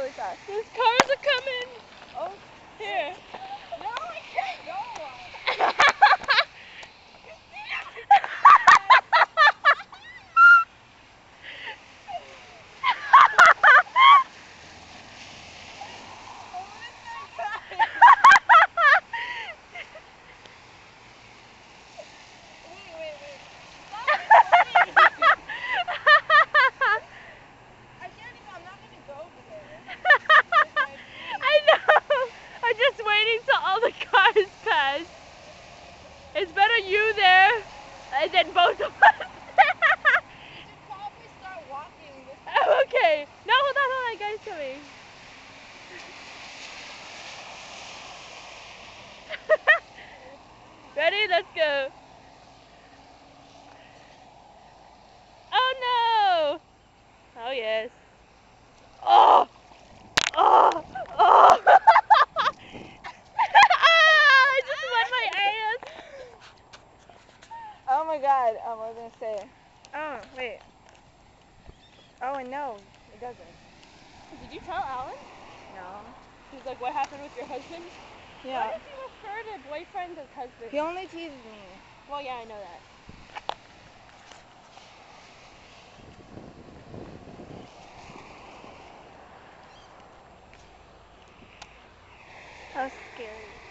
really fast. These cars are coming. Oh, Here. no, I can't go. It's better you there than both of us. We should probably start walking this way. Oh, okay. No, hold on, guys coming. Ready? Let's go. Oh no! Oh yes. Oh! Oh! Oh! I just wet my ass. Oh my god, what was I gonna say? Oh, wait. Oh, no, it doesn't. Did you tell Alan? No. He's like, what happened with your husband? Yeah. Why does he refer to boyfriend as husband? He only teases me. Well, yeah, I know that. How scary.